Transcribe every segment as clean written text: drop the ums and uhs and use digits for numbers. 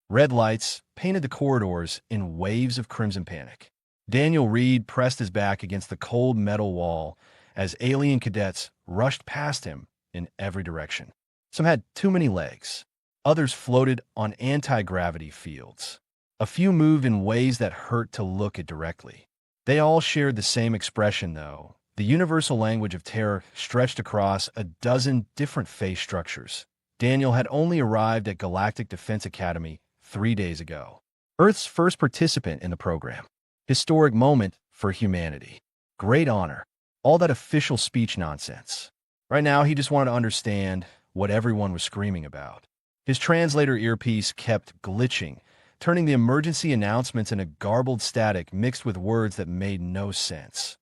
Red lights painted the corridors in waves of crimson panic. Daniel Reed pressed his back against the cold metal wall as alien cadets rushed past him in every direction. Some had too many legs. Others floated on anti-gravity fields. A few moved in ways that hurt to look at directly. They all shared the same expression, though. The universal language of terror stretched across a dozen different face structures. Daniel had only arrived at Galactic Defense Academy 3 days ago. Earth's first participant in the program. Historic moment for humanity. Great honor. All that official speech nonsense. Right now, he just wanted to understand what everyone was screaming about. His translator earpiece kept glitching, turning the emergency announcements into garbled static mixed with words that made no sense.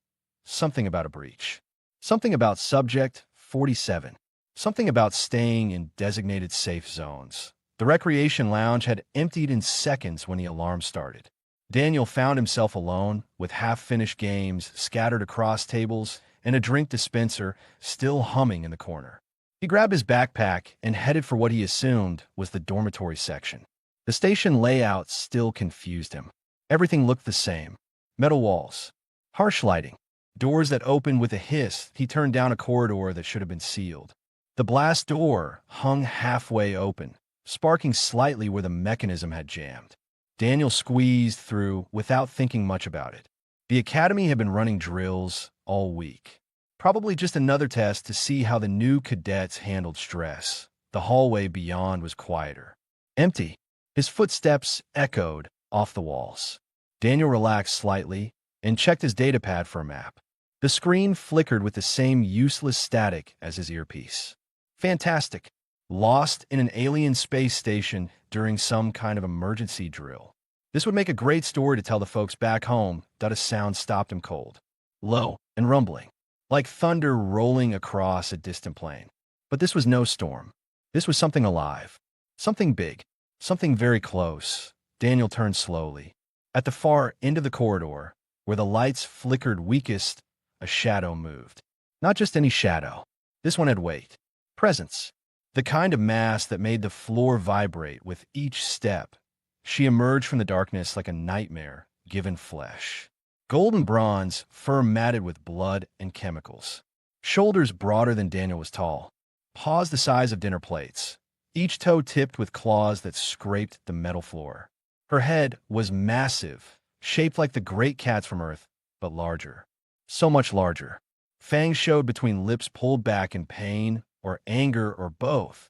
Something about a breach. Something about Subject 47. Something about staying in designated safe zones. The recreation lounge had emptied in seconds when the alarm started. Daniel found himself alone, with half-finished games scattered across tables and a drink dispenser still humming in the corner. He grabbed his backpack and headed for what he assumed was the dormitory section. The station layout still confused him. Everything looked the same. Metal walls, harsh lighting, doors that opened with a hiss. He turned down a corridor that should have been sealed. The blast door hung halfway open, sparking slightly where the mechanism had jammed. Daniel squeezed through without thinking much about it. The academy had been running drills all week. Probably just another test to see how the new cadets handled stress. The hallway beyond was quieter. Empty. His footsteps echoed off the walls. Daniel relaxed slightly and checked his datapad for a map. The screen flickered with the same useless static as his earpiece. Fantastic. Lost in an alien space station during some kind of emergency drill. This would make a great story to tell the folks back home that a sound stopped him cold. Low and rumbling, like thunder rolling across a distant plain. But this was no storm. This was something alive. Something big. Something very close. Daniel turned slowly. At the far end of the corridor, where the lights flickered weakest, a shadow moved. Not just any shadow. This one had weight. Presence. The kind of mass that made the floor vibrate with each step. She emerged from the darkness like a nightmare given flesh. Golden bronze, fur matted with blood and chemicals. Shoulders broader than Daniel was tall. Paws the size of dinner plates. Each toe tipped with claws that scraped the metal floor. Her head was massive, shaped like the great cats from Earth, but larger. So much larger. Fangs showed between lips pulled back in pain or anger or both.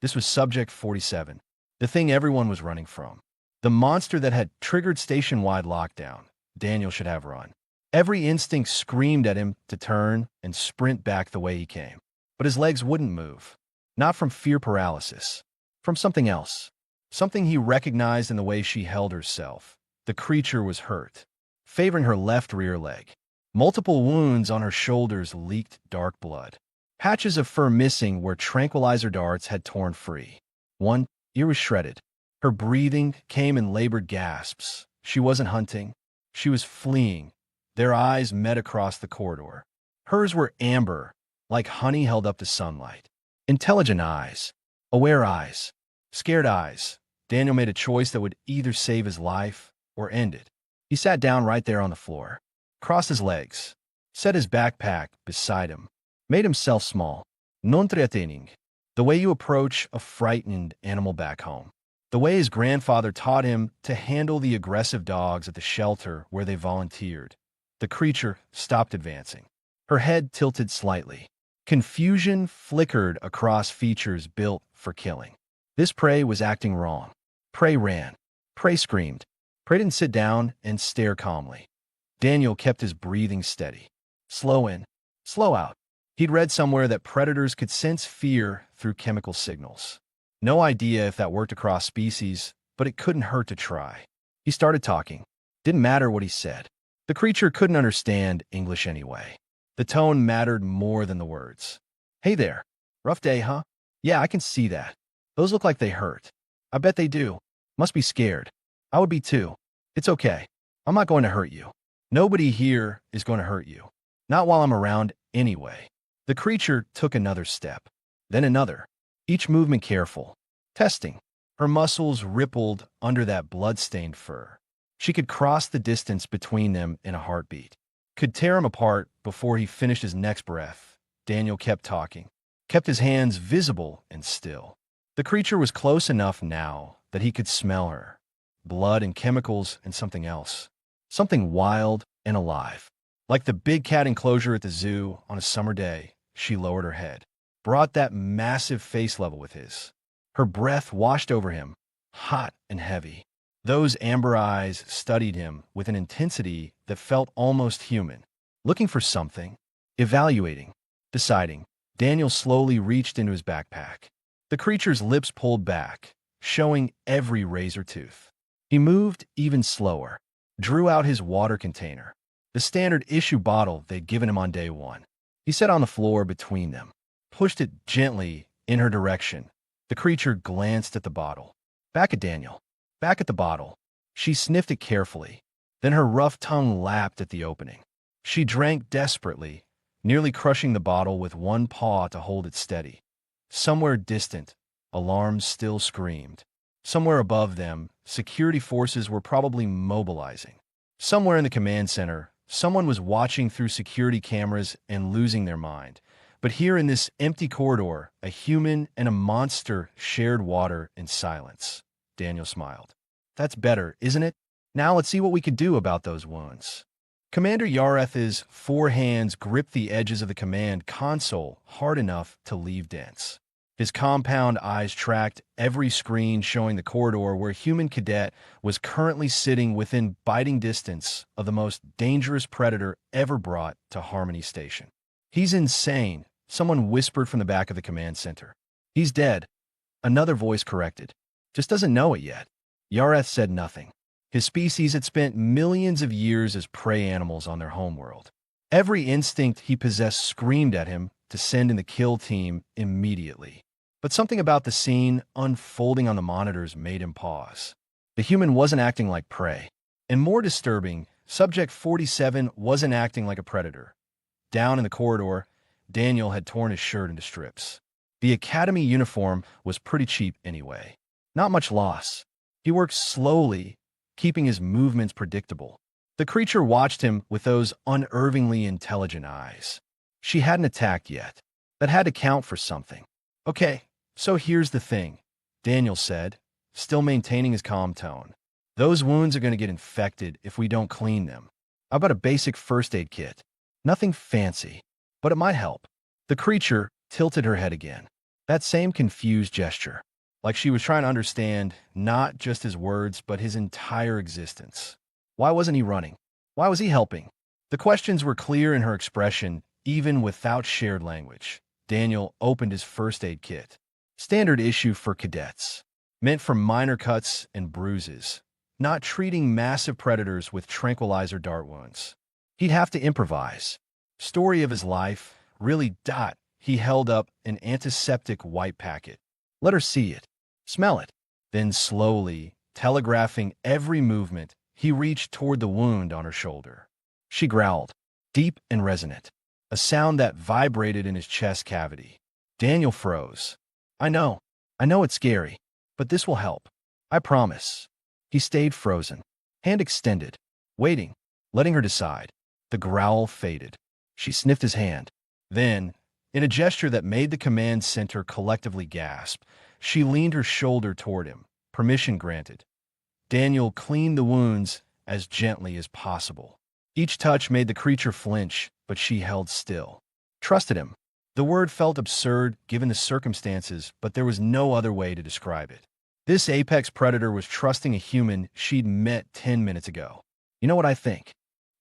This was Subject 47, the thing everyone was running from. The monster that had triggered station-wide lockdown. Daniel should have run. Every instinct screamed at him to turn and sprint back the way he came. But his legs wouldn't move. Not from fear paralysis. From something else. Something he recognized in the way she held herself. The creature was hurt, favoring her left rear leg. Multiple wounds on her shoulders leaked dark blood. Patches of fur missing where tranquilizer darts had torn free. One ear was shredded. Her breathing came in labored gasps. She wasn't hunting. She was fleeing. Their eyes met across the corridor. Hers were amber, like honey held up to sunlight. Intelligent eyes. Aware eyes. Scared eyes. Daniel made a choice that would either save his life or end it. He sat down right there on the floor, crossed his legs, set his backpack beside him, made himself small. Non threatening. The way you approach a frightened animal back home. The way his grandfather taught him to handle the aggressive dogs at the shelter where they volunteered. The creature stopped advancing. Her head tilted slightly. Confusion flickered across features built for killing. This prey was acting wrong. Prey ran. Prey screamed. Prey didn't sit down and stare calmly. Daniel kept his breathing steady. Slow in, slow out. He'd read somewhere that predators could sense fear through chemical signals. No idea if that worked across species, but it couldn't hurt to try. He started talking. Didn't matter what he said. The creature couldn't understand English anyway. The tone mattered more than the words. Hey there. Rough day, huh? Yeah, I can see that. Those look like they hurt. I bet they do. Must be scared. I would be too. It's okay. I'm not going to hurt you. Nobody here is going to hurt you. Not while I'm around anyway. The creature took another step. Then another. Each movement careful. Testing. Her muscles rippled under that blood-stained fur. She could cross the distance between them in a heartbeat. Could tear him apart before he finished his next breath. Daniel kept talking, kept his hands visible and still. The creature was close enough now that he could smell her. Blood and chemicals and something else. Something wild and alive. Like the big cat enclosure at the zoo on a summer day, she lowered her head, brought that massive face level with his. Her breath washed over him, hot and heavy. Those amber eyes studied him with an intensity that felt almost human. Looking for something, evaluating, deciding. Daniel slowly reached into his backpack. The creature's lips pulled back, showing every razor tooth. He moved even slower, drew out his water container, the standard issue bottle they'd given him on day one. He sat on the floor between them, pushed it gently in her direction. The creature glanced at the bottle. Back at Daniel. Back at the bottle. She sniffed it carefully. Then her rough tongue lapped at the opening. She drank desperately, nearly crushing the bottle with one paw to hold it steady. Somewhere distant, alarms still screamed. Somewhere above them, security forces were probably mobilizing. Somewhere in the command center, someone was watching through security cameras and losing their mind. But here in this empty corridor, a human and a monster shared water in silence. Daniel smiled. That's better, isn't it? Now let's see what we could do about those wounds. Commander Yareth's 4 hands gripped the edges of the command console hard enough to leave dents. His compound eyes tracked every screen showing the corridor where human Cadet was currently sitting within biting distance of the most dangerous predator ever brought to Harmony Station. He's insane, someone whispered from the back of the command center. He's dead, another voice corrected. Just doesn't know it yet. Yareth said nothing. His species had spent millions of years as prey animals on their homeworld. Every instinct he possessed screamed at him to send in the kill team immediately. But something about the scene unfolding on the monitors made him pause. The human wasn't acting like prey. And more disturbing, Subject 47 wasn't acting like a predator. Down in the corridor, Daniel had torn his shirt into strips. The academy uniform was pretty cheap anyway. Not much loss. He worked slowly, keeping his movements predictable. The creature watched him with those unervingly intelligent eyes. She hadn't attacked yet. That had to count for something. Okay, so here's the thing, Daniel said, still maintaining his calm tone. Those wounds are going to get infected if we don't clean them. How about a basic first aid kit? Nothing fancy, but it might help. The creature tilted her head again. That same confused gesture, like she was trying to understand not just his words, but his entire existence. Why wasn't he running? Why was he helping? The questions were clear in her expression, even without shared language. Daniel opened his first aid kit. Standard issue for cadets. Meant for minor cuts and bruises. Not treating massive predators with tranquilizer dart wounds. He'd have to improvise. Story of his life, really. He held up an antiseptic white packet. Let her see it. Smell it. Then slowly, telegraphing every movement, he reached toward the wound on her shoulder. She growled, deep and resonant, a sound that vibrated in his chest cavity. Daniel froze. I know it's scary, but this will help. I promise. He stayed frozen, hand extended, waiting, letting her decide. The growl faded. She sniffed his hand. Then, in a gesture that made the command center collectively gasp, she leaned her shoulder toward him, permission granted. Daniel cleaned the wounds as gently as possible. Each touch made the creature flinch, but she held still. Trusted him. The word felt absurd given the circumstances, but there was no other way to describe it. This apex predator was trusting a human she'd met 10 minutes ago. You know what I think?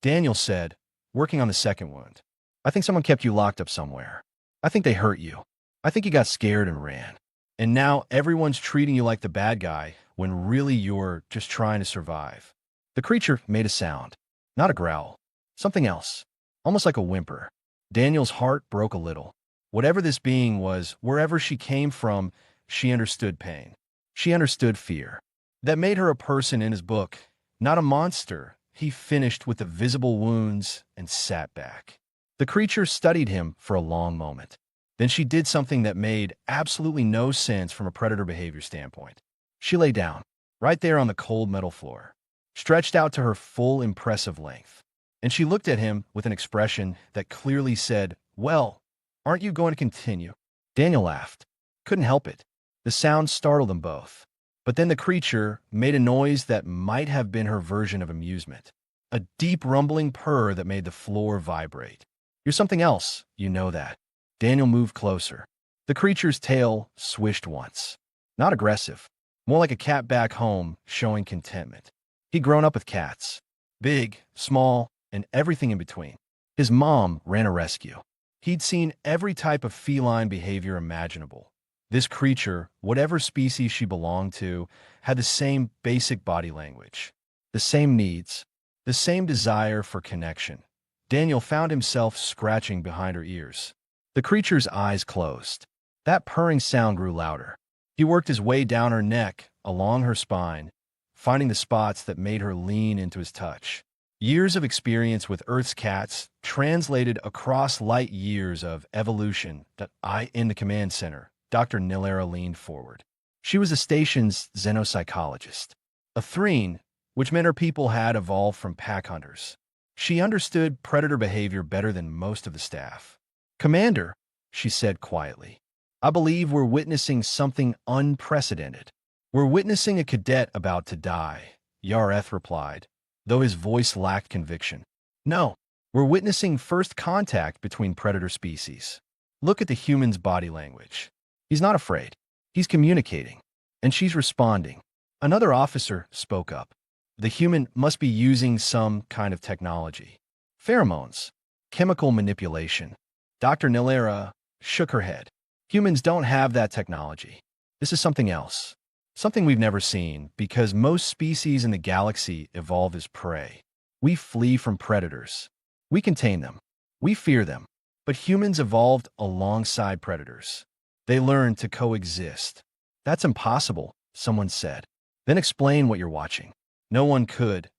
Daniel said, working on the second wound. I think someone kept you locked up somewhere. I think they hurt you. I think you got scared and ran. And now everyone's treating you like the bad guy when really you're just trying to survive. The creature made a sound. Not a growl. Something else. Almost like a whimper. Daniel's heart broke a little. Whatever this being was, wherever she came from, she understood pain. She understood fear. That made her a person in his book, not a monster. He finished with the visible wounds and sat back. The creature studied him for a long moment. Then she did something that made absolutely no sense from a predator behavior standpoint. She lay down, right there on the cold metal floor, stretched out to her full impressive length. And she looked at him with an expression that clearly said, "Well, aren't you going to continue?" Daniel laughed. Couldn't help it. The sound startled them both. But then the creature made a noise that might have been her version of amusement. A deep rumbling purr that made the floor vibrate. "You're something else, you know that." Daniel moved closer. The creature's tail swished once. Not aggressive. More like a cat back home, showing contentment. He'd grown up with cats. Big, small, and everything in between. His mom ran a rescue. He'd seen every type of feline behavior imaginable. This creature, whatever species she belonged to, had the same basic body language, the same needs, the same desire for connection. Daniel found himself scratching behind her ears. The creature's eyes closed. That purring sound grew louder. He worked his way down her neck, along her spine, finding the spots that made her lean into his touch. Years of experience with Earth's cats translated across light years of evolution that in the command center. Dr. Nilera leaned forward. She was the station's xenopsychologist. A threen, which meant her people had evolved from pack hunters. She understood predator behavior better than most of the staff. "Commander," she said quietly, "I believe we're witnessing something unprecedented. We're witnessing a cadet about to die," Yareth replied, though his voice lacked conviction. "No, we're witnessing first contact between predator species. Look at the human's body language. He's not afraid. He's communicating. And she's responding." Another officer spoke up. "The human must be using some kind of technology. Pheromones. Chemical manipulation." Dr. Nilera shook her head. "Humans don't have that technology. This is something else. Something we've never seen, because most species in the galaxy evolve as prey. We flee from predators. We contain them. We fear them. But humans evolved alongside predators. They learned to coexist." "That's impossible," someone said. "Then explain what you're watching." No one could.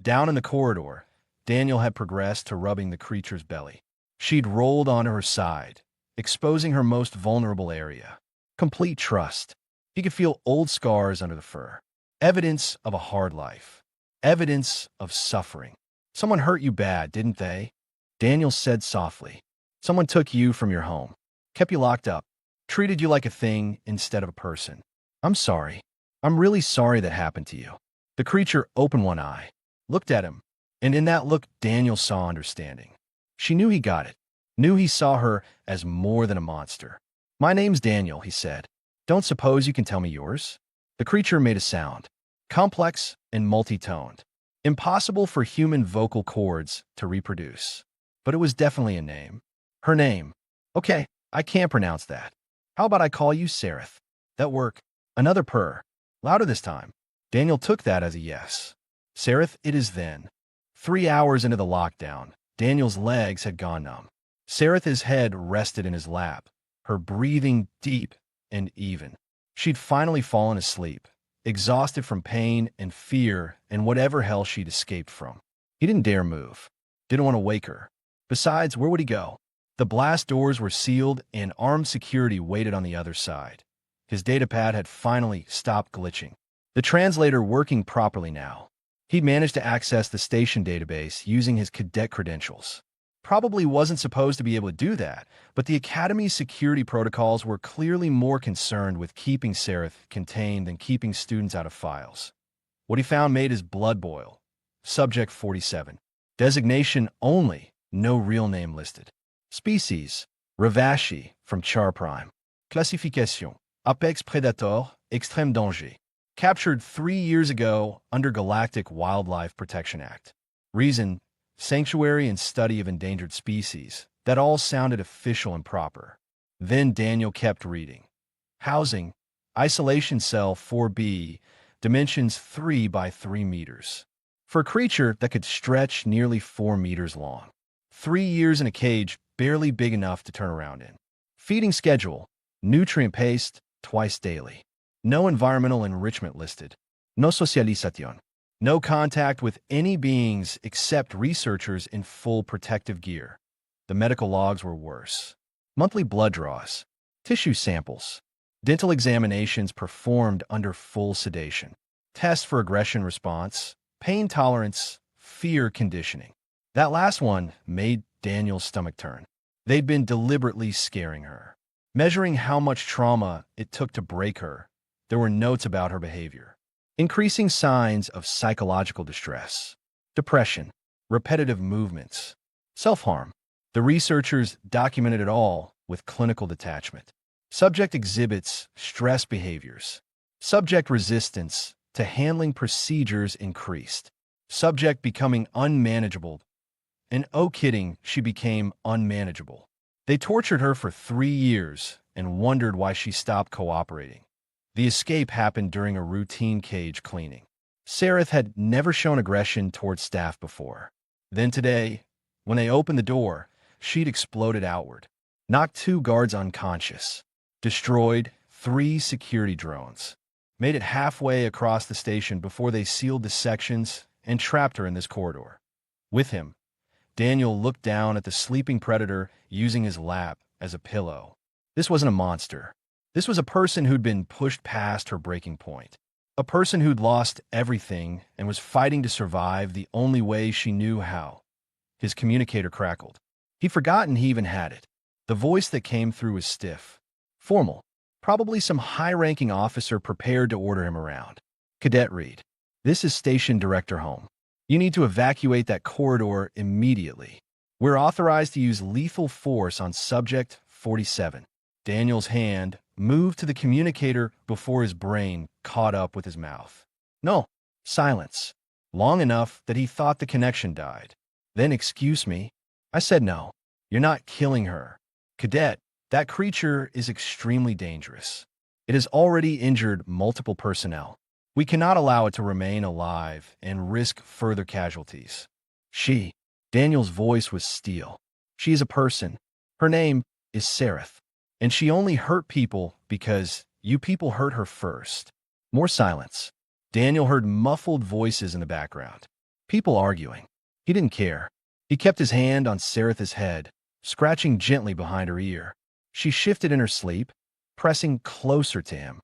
Down in the corridor, Daniel had progressed to rubbing the creature's belly. She'd rolled onto her side, exposing her most vulnerable area. Complete trust. He could feel old scars under the fur. Evidence of a hard life. Evidence of suffering. "Someone hurt you bad, didn't they?" Daniel said softly. "Someone took you from your home, kept you locked up, treated you like a thing instead of a person. I'm sorry. I'm really sorry that happened to you." The creature opened one eye, looked at him, and in that look Daniel saw understanding. She knew he got it, knew he saw her as more than a monster. "My name's Daniel," he said. "Don't suppose you can tell me yours?" The creature made a sound, complex and multi-toned, impossible for human vocal cords to reproduce. But it was definitely a name. Her name. "Okay, I can't pronounce that. How about I call you Sereth?" "That work." Another purr, louder this time. Daniel took that as a yes. "Sereth it is then." 3 hours into the lockdown, Daniel's legs had gone numb. Sereth's head rested in his lap, her breathing deep and even. She'd finally fallen asleep, exhausted from pain and fear and whatever hell she'd escaped from. He didn't dare move. Didn't want to wake her. Besides, where would he go? The blast doors were sealed and armed security waited on the other side. His datapad had finally stopped glitching. The translator working properly now. He'd managed to access the station database using his cadet credentials. Probably wasn't supposed to be able to do that, but the Academy's security protocols were clearly more concerned with keeping Sereth contained than keeping students out of files. What he found made his blood boil. Subject 47. Designation only, no real name listed. Species, Ravashi from Char Prime. Classification, Apex Predator, Extreme Danger. Captured 3 years ago under Galactic Wildlife Protection Act. Reason, sanctuary and study of endangered species. That all sounded official and proper. Then Daniel kept reading. Housing, isolation cell 4B, dimensions 3 by 3 meters. For a creature that could stretch nearly 4 meters long. 3 years in a cage barely big enough to turn around in. Feeding schedule, nutrient paste, twice daily. No environmental enrichment listed. No socialización. No contact with any beings except researchers in full protective gear. The medical logs were worse. Monthly blood draws. Tissue samples. Dental examinations performed under full sedation. Tests for aggression response, pain tolerance, fear conditioning. That last one made Daniel's stomach turn. They'd been deliberately scaring her, measuring how much trauma it took to break her. There were notes about her behavior. Increasing signs of psychological distress, depression, repetitive movements, self-harm. The researchers documented it all with clinical detachment. Subject exhibits stress behaviors. Subject resistance to handling procedures increased. Subject becoming unmanageable. And oh kidding, she became unmanageable. They tortured her for 3 years and wondered why she stopped cooperating. The escape happened during a routine cage cleaning. Sareth had never shown aggression towards staff before. Then today, when they opened the door, she'd exploded outward, knocked 2 guards unconscious, destroyed 3 security drones, made it halfway across the station before they sealed the sections and trapped her in this corridor. With him, Daniel looked down at the sleeping predator using his lap as a pillow. This wasn't a monster. This was a person who'd been pushed past her breaking point. A person who'd lost everything and was fighting to survive the only way she knew how. His communicator crackled. He'd forgotten he even had it. The voice that came through was stiff, formal, probably some high-ranking officer prepared to order him around. Cadet Reed, this is Station Director Home. You need to evacuate that corridor immediately. We're authorized to use lethal force on Subject 47. Daniel's hand moved to the communicator before his brain caught up with his mouth. No, silence. Long enough that he thought the connection died. Then, excuse me. I said no. You're not killing her. Cadet, that creature is extremely dangerous. It has already injured multiple personnel. We cannot allow it to remain alive and risk further casualties. Daniel's voice was steel. She is a person. Her name is Sareth. And she only hurt people because you people hurt her first. More silence. Daniel heard muffled voices in the background. People arguing. He didn't care. He kept his hand on Sareth's head, scratching gently behind her ear. She shifted in her sleep, pressing closer to him.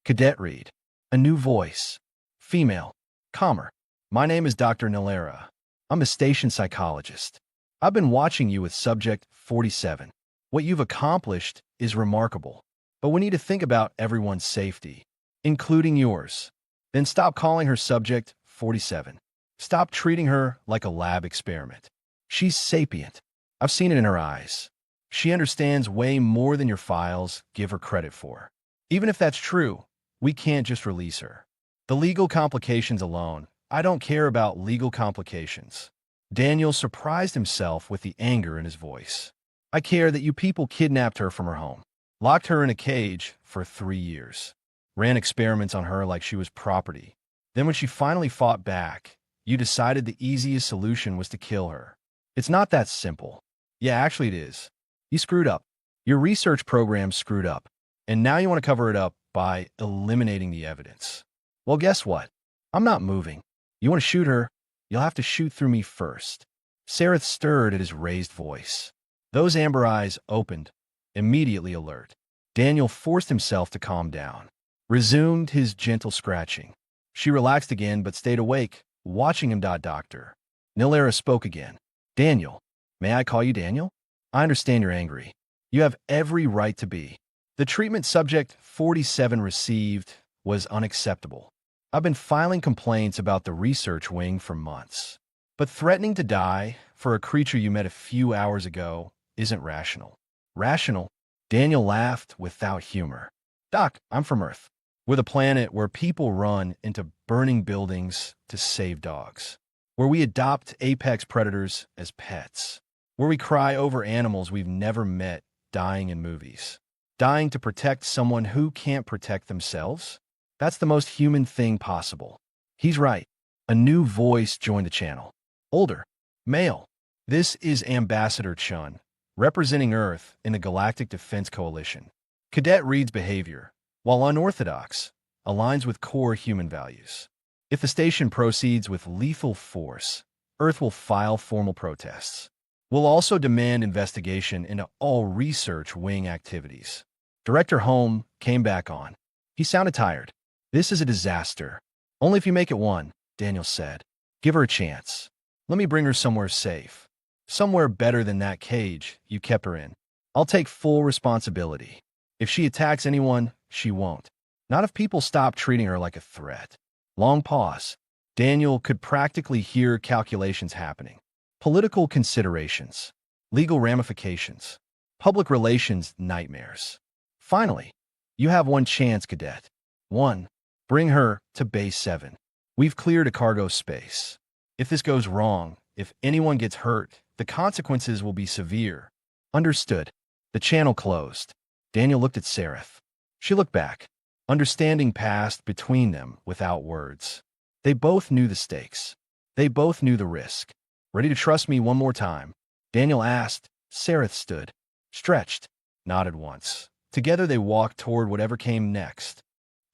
Cadet Reed. A new voice. Female. Calmer. My name is Dr. Nilera. I'm a station psychologist. I've been watching you with Subject 47. What you've accomplished is remarkable, but we need to think about everyone's safety, including yours. Then stop calling her Subject 47. Stop treating her like a lab experiment. She's sapient. I've seen it in her eyes. She understands way more than your files give her credit for. Even if that's true, we can't just release her. The legal complications alone, I don't care about legal complications. Daniel surprised himself with the anger in his voice. I care that you people kidnapped her from her home, locked her in a cage for 3 years, ran experiments on her like she was property. Then when she finally fought back, you decided the easiest solution was to kill her. It's not that simple. Yeah, actually it is. You screwed up. Your research program screwed up, and now you want to cover it up by eliminating the evidence. Well, guess what? I'm not moving. You want to shoot her? You'll have to shoot through me first. Sareth stirred at his raised voice. Those amber eyes opened, immediately alert. Daniel forced himself to calm down, resumed his gentle scratching. She relaxed again but stayed awake, watching him. Doctor. Nilera spoke again. Daniel, may I call you Daniel? I understand you're angry. You have every right to be. The treatment Subject 47 received was unacceptable. I've been filing complaints about the research wing for months. But threatening to die for a creature you met a few hours ago isn't rational. Rational? Daniel laughed without humor. Doc, I'm from Earth. We're the planet where people run into burning buildings to save dogs. Where we adopt apex predators as pets. Where we cry over animals we've never met dying in movies. Dying to protect someone who can't protect themselves? That's the most human thing possible. He's right. A new voice joined the channel. Older. Male. This is Ambassador Chun, representing Earth in the Galactic Defense Coalition. Cadet Reed's behavior, while unorthodox, aligns with core human values. If the station proceeds with lethal force, Earth will file formal protests. We'll also demand investigation into all research wing activities. Director Holm came back on. He sounded tired. This is a disaster. Only if you make it one, Daniel said. Give her a chance. Let me bring her somewhere safe. Somewhere better than that cage you kept her in. I'll take full responsibility. If she attacks anyone, she won't. Not if people stop treating her like a threat. Long pause. Daniel could practically hear calculations happening. Political considerations. Legal ramifications. Public relations nightmares. Finally, you have one chance, Cadet. One. Bring her to Base 7. We've cleared a cargo space. If this goes wrong, if anyone gets hurt, the consequences will be severe. Understood. The channel closed. Daniel looked at Sareth. She looked back. Understanding passed between them without words. They both knew the stakes. They both knew the risk. Ready to trust me one more time? Daniel asked. Sareth stood. Stretched. Nodded once. Together they walked toward whatever came next.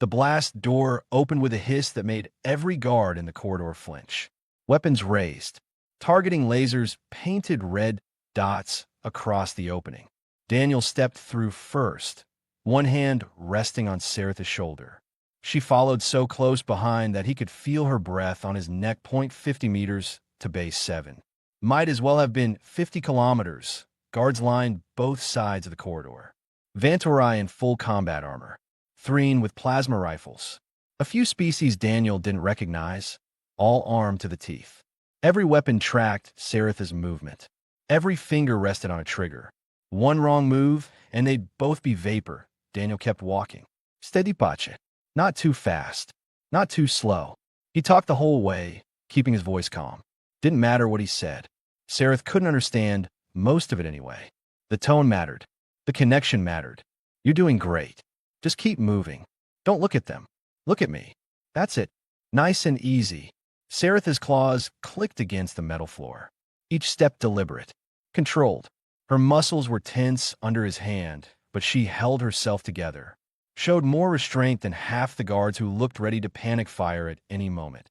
The blast door opened with a hiss that made every guard in the corridor flinch. Weapons raised. Targeting lasers painted red dots across the opening. Daniel stepped through first, one hand resting on Sareth's shoulder. She followed so close behind that he could feel her breath on his neck. 50 meters to Base 7. Might as well have been 50 kilometers. Guards lined both sides of the corridor. Vantorai in full combat armor. Threen with plasma rifles. A few species Daniel didn't recognize, all armed to the teeth. Every weapon tracked Sareth's movement. Every finger rested on a trigger. One wrong move, and they'd both be vapor. Daniel kept walking. Steady pace. Not too fast. Not too slow. He talked the whole way, keeping his voice calm. Didn't matter what he said. Sareth couldn't understand most of it anyway. The tone mattered. The connection mattered. You're doing great. Just keep moving. Don't look at them. Look at me. That's it. Nice and easy. Sareth's claws clicked against the metal floor. Each step deliberate. Controlled. Her muscles were tense under his hand, but she held herself together. Showed more restraint than half the guards who looked ready to panic fire at any moment.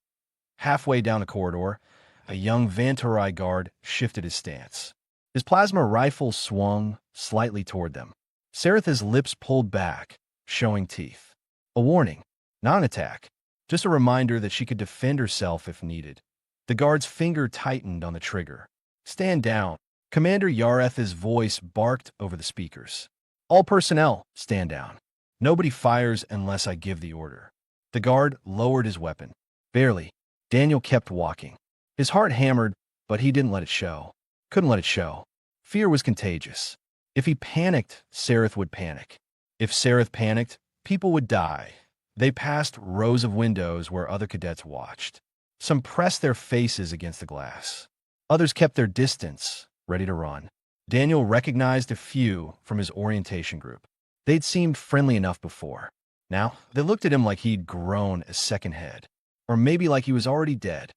Halfway down the corridor, a young Vantorai guard shifted his stance. His plasma rifle swung slightly toward them. Sareth's lips pulled back, showing teeth. A warning, not an attack, just a reminder that she could defend herself if needed. The guard's finger tightened on the trigger. Stand down. Commander Yareth's voice barked over the speakers. All personnel, stand down. Nobody fires unless I give the order. The guard lowered his weapon. Barely. Daniel kept walking. His heart hammered, but he didn't let it show. Couldn't let it show. Fear was contagious. If he panicked, Sareth would panic. If Sareth panicked, people would die. They passed rows of windows where other cadets watched. Some pressed their faces against the glass. Others kept their distance, ready to run. Daniel recognized a few from his orientation group. They'd seemed friendly enough before. Now, they looked at him like he'd grown a second head. Or maybe like he was already dead.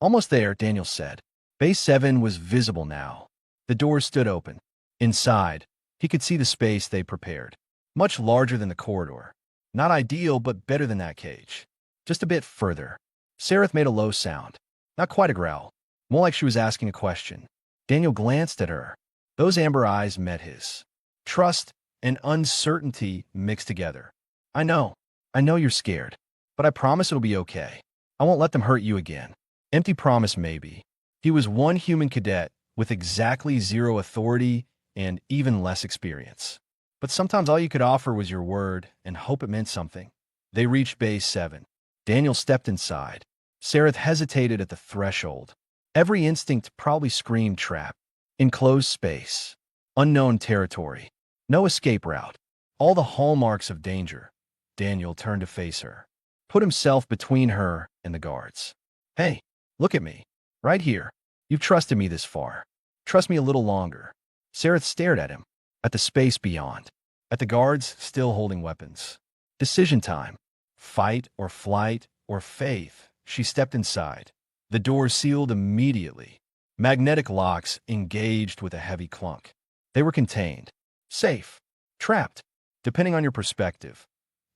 Almost there, Daniel said. Base 7 was visible now. The door stood open. Inside, he could see the space they prepared. Much larger than the corridor. Not ideal, but better than that cage. Just a bit further. Sareth made a low sound. Not quite a growl. More like she was asking a question. Daniel glanced at her. Those amber eyes met his. Trust and uncertainty mixed together. I know you're scared. But I promise it'll be okay. I won't let them hurt you again. Empty promise, maybe. He was one human cadet with exactly zero authority and even less experience. But sometimes all you could offer was your word and hope it meant something. They reached Base 7. Daniel stepped inside. Sareth hesitated at the threshold. Every instinct probably screamed trap. Enclosed space. Unknown territory. No escape route. All the hallmarks of danger. Daniel turned to face her. Put himself between her and the guards. Hey, look at me. Right here. You've trusted me this far. Trust me a little longer. Sareth stared at him. At the space beyond. At the guards still holding weapons. Decision time. Fight or flight or faith. She stepped inside. The door sealed immediately. Magnetic locks engaged with a heavy clunk. They were contained. Safe. Trapped. Depending on your perspective.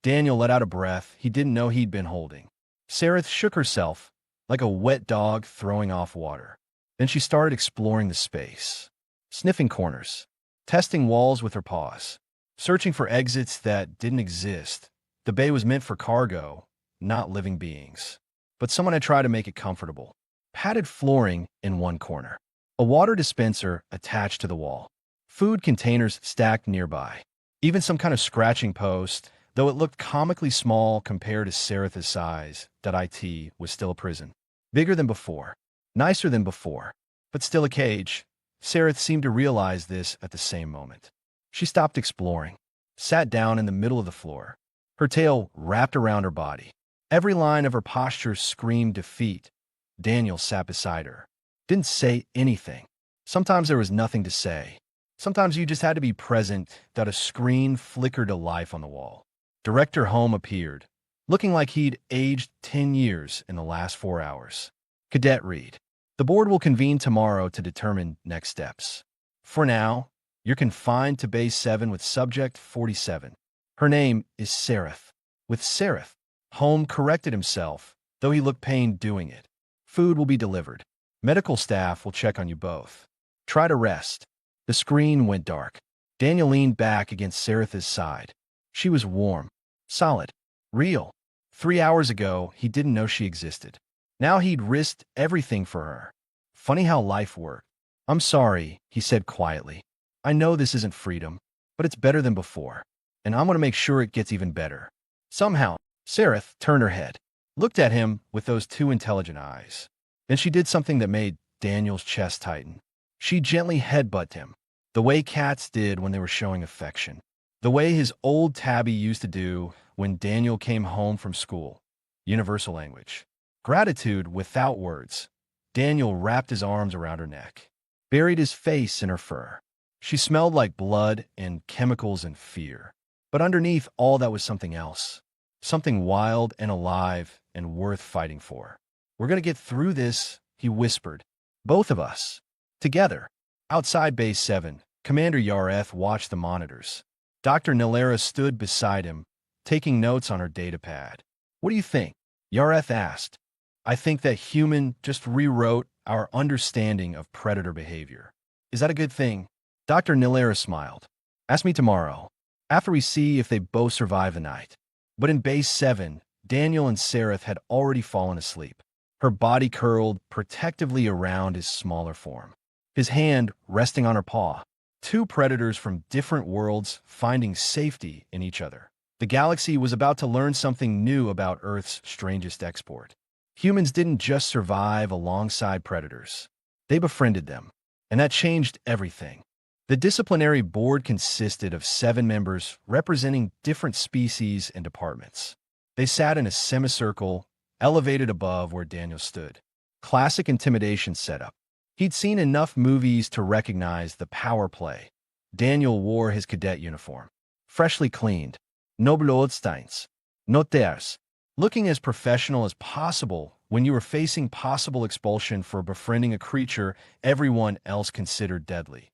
Daniel let out a breath he didn't know he'd been holding. Sareth shook herself, like a wet dog throwing off water. Then she started exploring the space. Sniffing corners. Testing walls with her paws. searching for exits that didn't exist. The bay was meant for cargo, not living beings. But someone had tried to make it comfortable. Padded flooring in one corner. A water dispenser attached to the wall. Food containers stacked nearby. Even some kind of scratching post, though it looked comically small compared to Sereth's size. IT was still a prison. Bigger than before. Nicer than before. But still a cage. Sereth seemed to realize this at the same moment. She stopped exploring. Sat down in the middle of the floor. Her tail wrapped around her body. Every line of her posture screamed defeat. Daniel sat beside her. Didn't say anything. Sometimes there was nothing to say. Sometimes you just had to be present. That a screen flickered to life on the wall. Director Holm appeared, looking like he'd aged 10 years in the last 4 hours. Cadet read. The board will convene tomorrow to determine next steps. For now, you're confined to Base 7 with Subject 47. Her name is Sereth. With Sereth, Holm corrected himself, though he looked pained doing it. Food will be delivered. Medical staff will check on you both. Try to rest. The screen went dark. Daniel leaned back against Sereth's side. She was warm, solid, real. 3 hours ago, he didn't know she existed. Now he'd risked everything for her. Funny how life worked. I'm sorry, he said quietly. I know this isn't freedom, but it's better than before. And I'm going to make sure it gets even better. Somehow, Sereth turned her head, looked at him with those two intelligent eyes. Then she did something that made Daniel's chest tighten. She gently headbutted him, the way cats did when they were showing affection. The way his old tabby used to do when Daniel came home from school. Universal language. Gratitude without words. Daniel wrapped his arms around her neck, buried his face in her fur. She smelled like blood and chemicals and fear. But underneath all that was something else. Something wild and alive and worth fighting for. We're going to get through this, he whispered. Both of us. Together. Outside Base 7, Commander Yareth watched the monitors. Dr. Nilera stood beside him, taking notes on her datapad. What do you think? Yareth asked. I think that human just rewrote our understanding of predator behavior. Is that a good thing? Dr. Nilera smiled. Ask me tomorrow, after we see if they both survive the night. But in Base 7, Daniel and Sereth had already fallen asleep. Her body curled protectively around his smaller form. His hand resting on her paw. Two predators from different worlds finding safety in each other. The galaxy was about to learn something new about Earth's strangest export. Humans didn't just survive alongside predators. They befriended them. And that changed everything. The disciplinary board consisted of 7 members representing different species and departments. They sat in a semicircle, elevated above where Daniel stood. Classic intimidation setup. He'd seen enough movies to recognize the power play. Daniel wore his cadet uniform, freshly cleaned. No bloodstains. No tears. Looking as professional as possible when you were facing possible expulsion for befriending a creature everyone else considered deadly.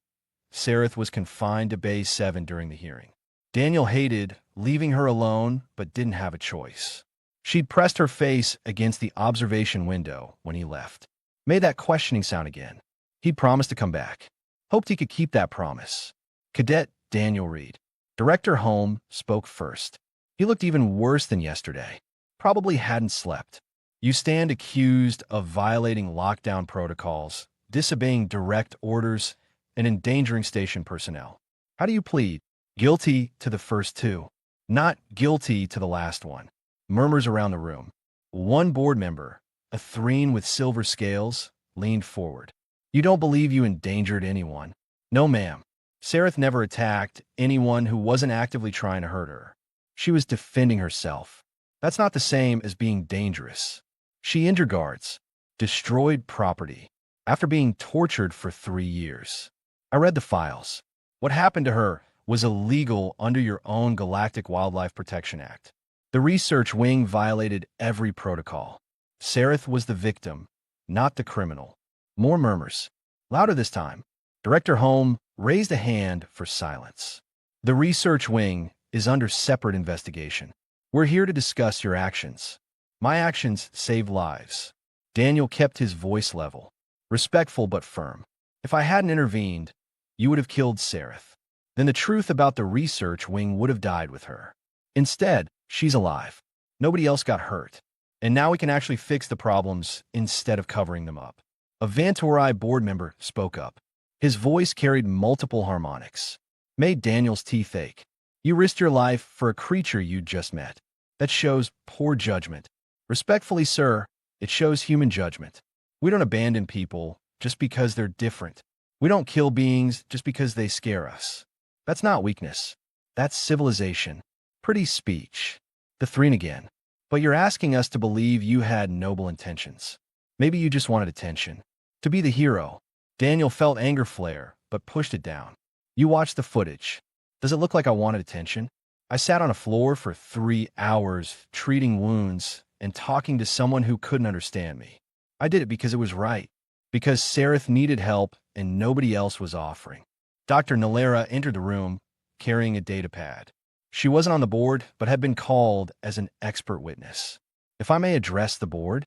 Sereth was confined to Base 7 during the hearing. Daniel hated leaving her alone, but didn't have a choice. She'd pressed her face against the observation window when he left. Made that questioning sound again. He'd promised to come back. Hoped he could keep that promise. Cadet Daniel Reed. Director Holm spoke first. He looked even worse than yesterday. Probably hadn't slept. You stand accused of violating lockdown protocols, disobeying direct orders, and endangering station personnel. How do you plead? Guilty to the first 2. Not guilty to the last one. Murmurs around the room. One board member, a threen with silver scales, leaned forward. You don't believe you endangered anyone? No, ma'am. Sereth never attacked anyone who wasn't actively trying to hurt her. She was defending herself. That's not the same as being dangerous. She injured guards, destroyed property, after being tortured for 3 years. I read the files. What happened to her was illegal under your own Galactic Wildlife Protection Act. The research wing violated every protocol. Sereth was the victim, not the criminal. More murmurs. Louder this time. Director Holm raised a hand for silence. The research wing is under separate investigation. We're here to discuss your actions. My actions saved lives. Daniel kept his voice level, respectful but firm. If I hadn't intervened, you would have killed Sereth. then the truth about the research wing would have died with her. Instead, she's alive. Nobody else got hurt. And now we can actually fix the problems instead of covering them up. A Vantori board member spoke up. His voice carried multiple harmonics. Made Daniel's teeth ache. You risked your life for a creature you just met. That shows poor judgment. Respectfully, sir, it shows human judgment. We don't abandon people just because they're different. We don't kill beings just because they scare us. That's not weakness. That's civilization. Pretty speech. The Threen again. But you're asking us to believe you had noble intentions. Maybe you just wanted attention. To be the hero. Daniel felt anger flare, but pushed it down. You watched the footage. Does it look like I wanted attention? I sat on a floor for 3 hours, treating wounds and talking to someone who couldn't understand me. I did it because it was right. Because Sareth needed help and nobody else was offering. Dr. Nalera entered the room, carrying a data pad. She wasn't on the board, but had been called as an expert witness. If I may address the board?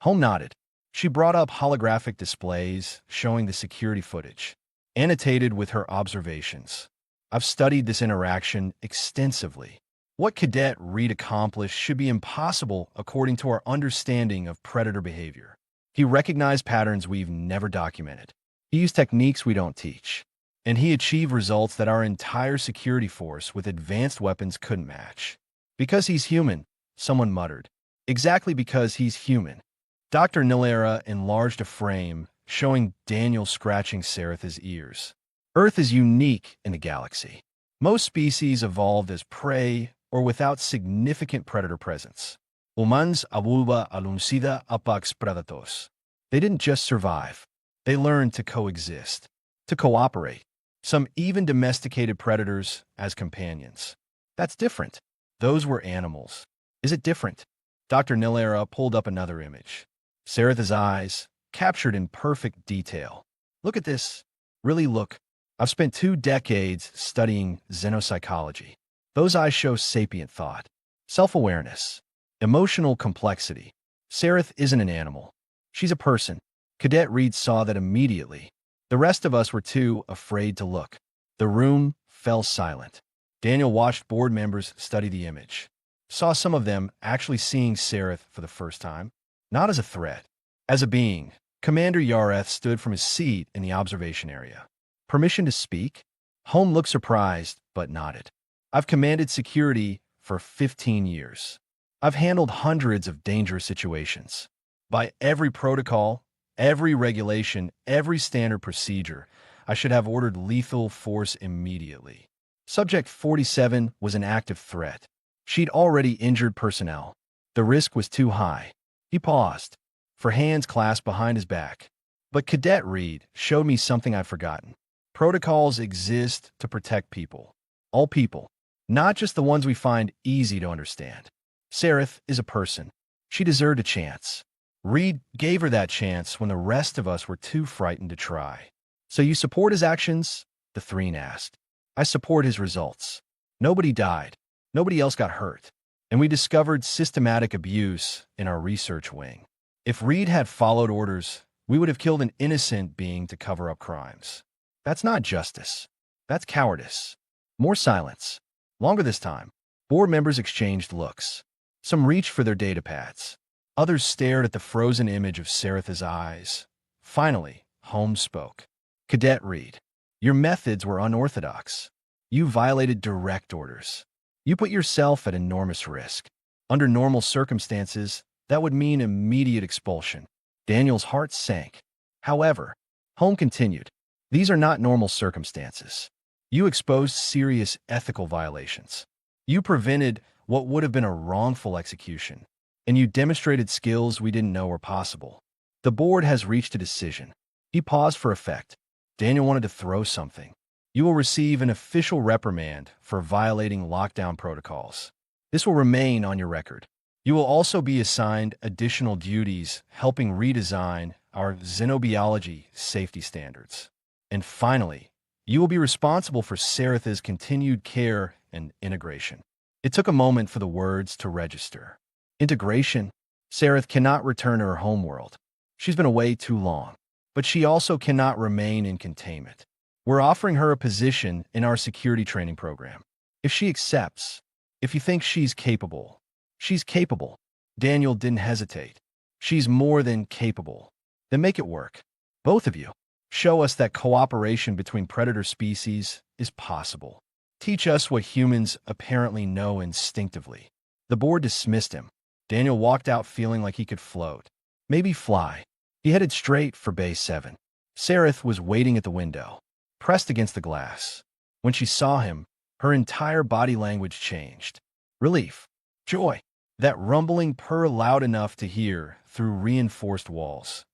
Holm nodded. She brought up holographic displays showing the security footage, annotated with her observations. I've studied this interaction extensively. What Cadet Reed accomplished should be impossible according to our understanding of predator behavior. He recognized patterns we've never documented. He used techniques we don't teach. And he achieved results that our entire security force with advanced weapons couldn't match. Because he's human, someone muttered. Exactly because he's human. Dr. Nilera enlarged a frame, showing Daniel scratching Sareth's ears. Earth is unique in the galaxy. Most species evolved as prey or without significant predator presence. Humans avulva aluncida apax predatos. They didn't just survive. They learned to coexist, to cooperate. Some even domesticated predators as companions. That's different. Those were animals. Is it different? Dr. Nilera pulled up another image. Sareth's eyes, captured in perfect detail. Look at this. Really look. I've spent 2 decades studying xenopsychology. Those eyes show sapient thought, self-awareness, emotional complexity. Sareth isn't an animal. She's a person. Cadet Reed saw that immediately. The rest of us were too afraid to look. The room fell silent. Daniel watched board members study the image. Saw some of them actually seeing Sareth for the first time. Not as a threat. As a being. Commander Yareth stood from his seat in the observation area. Permission to speak? Holm looked surprised, but nodded. I've commanded security for 15 years. I've handled hundreds of dangerous situations. By every protocol, every regulation, every standard procedure, I should have ordered lethal force immediately. Subject 47 was an active threat. She'd already injured personnel. The risk was too high. He paused, for hands clasped behind his back. But Cadet Reed showed me something I'd forgotten. Protocols exist to protect people. All people. Not just the ones we find easy to understand. Sareth is a person. She deserved a chance. Reed gave her that chance when the rest of us were too frightened to try. So you support his actions? The Threen asked. I support his results. Nobody died. Nobody else got hurt. And we discovered systematic abuse in our research wing. If Reed had followed orders, we would have killed an innocent being to cover up crimes. That's not justice. That's cowardice. More silence. Longer this time. Board members exchanged looks. Some reached for their data pads. Others stared at the frozen image of Sareth's eyes. Finally, Holmes spoke. Cadet Reed, your methods were unorthodox. You violated direct orders. You put yourself at enormous risk. Under normal circumstances, that would mean immediate expulsion. Daniel's heart sank. However, Holmes continued, these are not normal circumstances. You exposed serious ethical violations. You prevented what would have been a wrongful execution, and you demonstrated skills we didn't know were possible. The board has reached a decision. He paused for effect. Daniel wanted to throw something. You will receive an official reprimand for violating lockdown protocols. This will remain on your record. You will also be assigned additional duties helping redesign our xenobiology safety standards. And finally, you will be responsible for Sareth's continued care and integration. It took a moment for the words to register. Integration? Sareth cannot return to her homeworld. She's been away too long. But she also cannot remain in containment. We're offering her a position in our security training program. If she accepts, if you think she's capable, she's capable. Daniel didn't hesitate. She's more than capable. Then make it work. Both of you. Show us that cooperation between predator species is possible. Teach us what humans apparently know instinctively. The board dismissed him. Daniel walked out feeling like he could float. Maybe fly. He headed straight for Bay 7. Sarith was waiting at the window, pressed against the glass. When she saw him, her entire body language changed. Relief. Joy. That rumbling purr loud enough to hear through reinforced walls.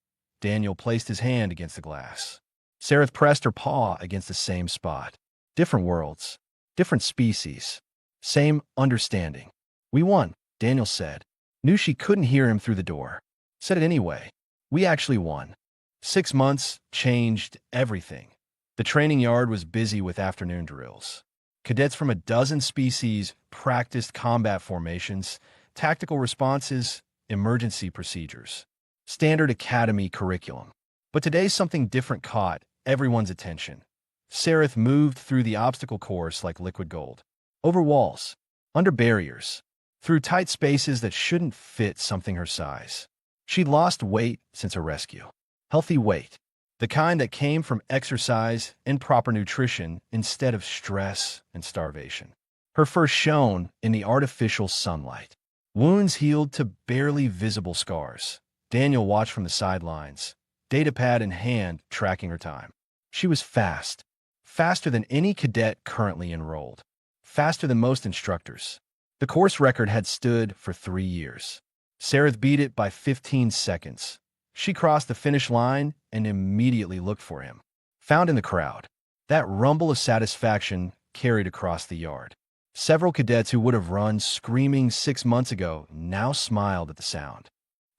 Daniel placed his hand against the glass. Sarith pressed her paw against the same spot. Different worlds. Different species. Same understanding. We won, Daniel said. Knew she couldn't hear him through the door. Said it anyway. We actually won. 6 months changed everything. The training yard was busy with afternoon drills. Cadets from a dozen species practiced combat formations, tactical responses, emergency procedures. Standard academy curriculum. But today something different caught everyone's attention. Sarith moved through the obstacle course like liquid gold. Over walls, under barriers, through tight spaces that shouldn't fit something her size. She'd lost weight since her rescue. Healthy weight. The kind that came from exercise and proper nutrition instead of stress and starvation. Her first shone in the artificial sunlight. Wounds healed to barely visible scars. Daniel watched from the sidelines, datapad in hand, tracking her time. She was fast. Faster than any cadet currently enrolled. Faster than most instructors. The course record had stood for 3 years. Sarith beat it by 15 seconds. She crossed the finish line and immediately looked for him. Found in the crowd. That rumble of satisfaction carried across the yard. Several cadets who would have run screaming 6 months ago now smiled at the sound.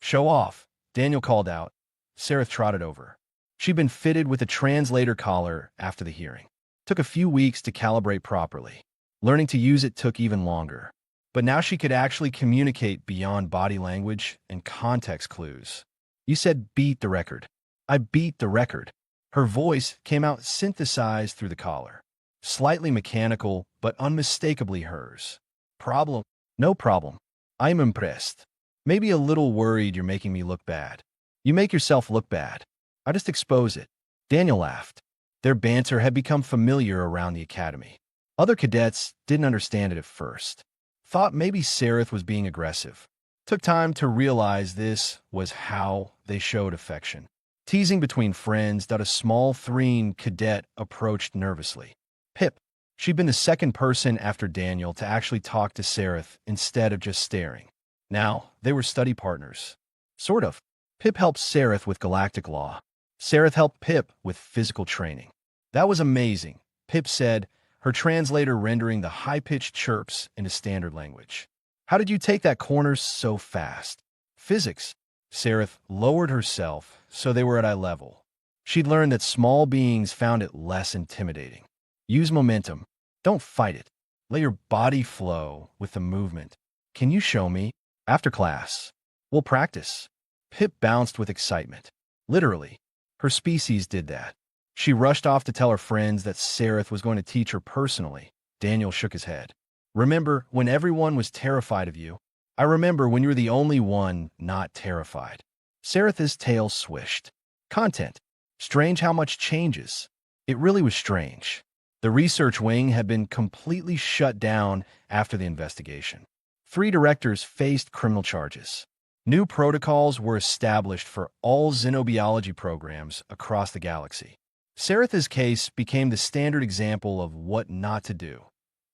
Show off, Daniel called out. Sarith trotted over. She'd been fitted with a translator collar after the hearing. Took a few weeks to calibrate properly. Learning to use it took even longer. But now she could actually communicate beyond body language and context clues. You said beat the record. I beat the record. Her voice came out synthesized through the collar. Slightly mechanical, but unmistakably hers. Problem? No problem. I'm impressed. Maybe a little worried you're making me look bad. You make yourself look bad. I just expose it. Daniel laughed. Their banter had become familiar around the academy. Other cadets didn't understand it at first. Thought maybe Sarith was being aggressive. Took time to realize this was how they showed affection. Teasing between friends that a small Threen cadet approached nervously. Pip. She'd been the second person after Daniel to actually talk to Sarith instead of just staring. Now, they were study partners. Sort of. Pip helped Sarith with galactic law. Sarith helped Pip with physical training. That was amazing, Pip said, her translator rendering the high-pitched chirps into standard language. How did you take that corner so fast? Physics. Sarith lowered herself so they were at eye level. She'd learned that small beings found it less intimidating. Use momentum. Don't fight it. Let your body flow with the movement. Can you show me? After class. We'll practice. Pip bounced with excitement. Literally. Her species did that. She rushed off to tell her friends that Sarith was going to teach her personally. Daniel shook his head. Remember when everyone was terrified of you? I remember when you were the only one not terrified. Sarith's tail swished. Content. Strange how much changes. It really was strange. The research wing had been completely shut down after the investigation. 3 directors faced criminal charges. New protocols were established for all xenobiology programs across the galaxy. Sarith's case became the standard example of what not to do.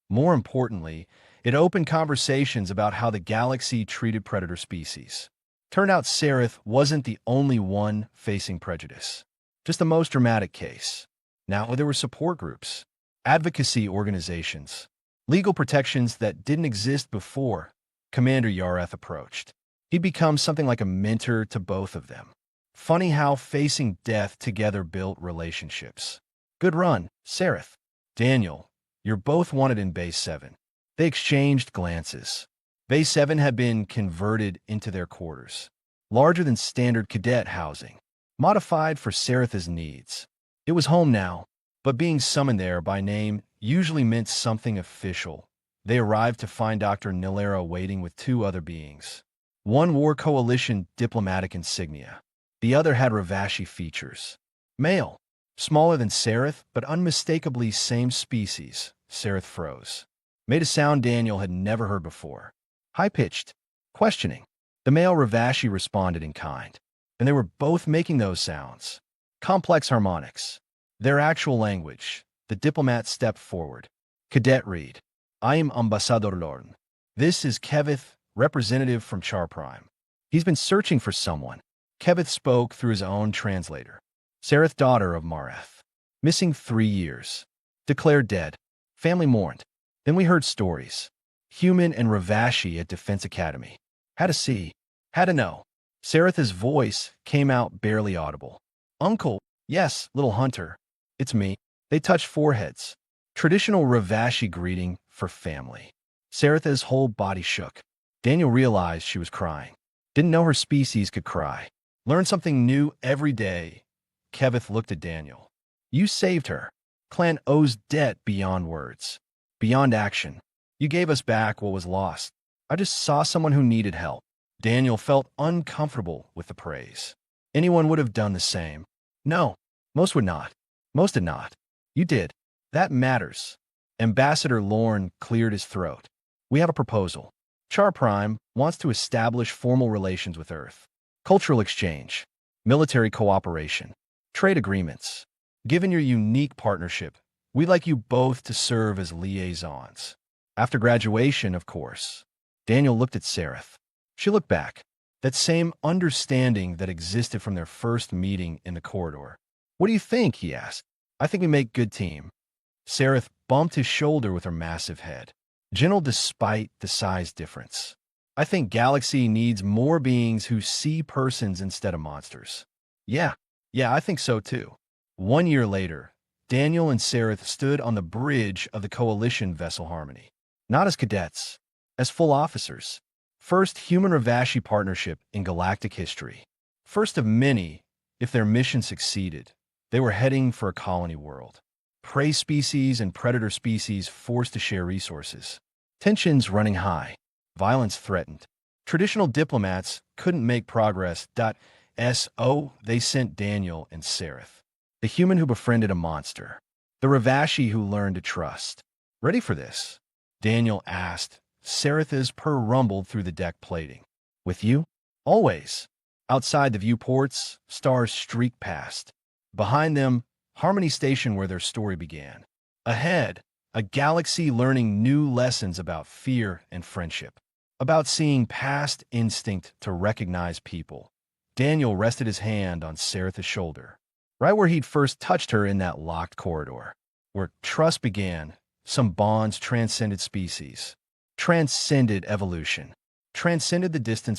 More importantly, it opened conversations about how the galaxy treated predator species. Turned out Sarith wasn't the only one facing prejudice. Just the most dramatic case. Now there were support groups, advocacy organizations, legal protections that didn't exist before Commander Yareth approached. He'd become something like a mentor to both of them. Funny how facing death together built relationships. Good run, Sarith. Daniel, you're both wanted in Base 7. They exchanged glances. Base 7 had been converted into their quarters. Larger than standard cadet housing. Modified for Sarith's needs. It was home now. But being summoned there by name usually meant something official. They arrived to find Dr. Nilera waiting with two other beings. One wore coalition diplomatic insignia. The other had Ravashi features. Male, smaller than Sereth, but unmistakably same species. Sereth froze. Made a sound Daniel had never heard before. High-pitched, questioning. The male Ravashi responded in kind. And they were both making those sounds. Complex harmonics. Their actual language. The diplomat stepped forward. Cadet read. I am Ambassador Lorn. This is Kevith, representative from Char Prime. He's been searching for someone. Kevith spoke through his own translator. Sereth, daughter of Mareth. Missing 3 years. Declared dead. Family mourned. Then we heard stories. Human and Ravashi at Defense Academy. Had to see. Had to know. Sereth's voice came out barely audible. Uncle, yes, little hunter. It's me. They touched foreheads. Traditional Ravashi greeting for family. Sereth's whole body shook. Daniel realized she was crying. Didn't know her species could cry. Learn something new every day. Kevith looked at Daniel. You saved her. Clan owes debt beyond words. Beyond action. You gave us back what was lost. I just saw someone who needed help. Daniel felt uncomfortable with the praise. Anyone would have done the same. No, most would not. Most did not. You did. That matters. Ambassador Lorne cleared his throat. We have a proposal. Char Prime wants to establish formal relations with Earth. Cultural exchange. Military cooperation. Trade agreements. Given your unique partnership, we'd like you both to serve as liaisons. After graduation, of course. Daniel looked at Sereth. She looked back. That same understanding that existed from their first meeting in the corridor. What do you think? He asked. I think we make good team. Sereth bumped his shoulder with her massive head. Gentle despite the size difference. I think Galaxy needs more beings who see persons instead of monsters. Yeah, I think so too. 1 year later, Daniel and Sereth stood on the bridge of the Coalition vessel Harmony. Not as cadets, as full officers. First human-Ravashi partnership in galactic history. First of many, if their mission succeeded. They were heading for a colony world. Prey species and predator species forced to share resources. Tensions running high. Violence threatened. Traditional diplomats couldn't make progress. So they sent Daniel and Sereth. The human who befriended a monster. The Ravashi who learned to trust. Ready for this? Daniel asked. Sereth's purr rumbled through the deck plating. With you? Always. Outside the viewports, stars streaked past. Behind them, Harmony Station where their story began. Ahead, a galaxy learning new lessons about fear and friendship. About seeing past instinct to recognize people. Daniel rested his hand on Sereth's shoulder. Right where he'd first touched her in that locked corridor. Where trust began, some bonds transcended species. Transcended evolution. Transcended the distance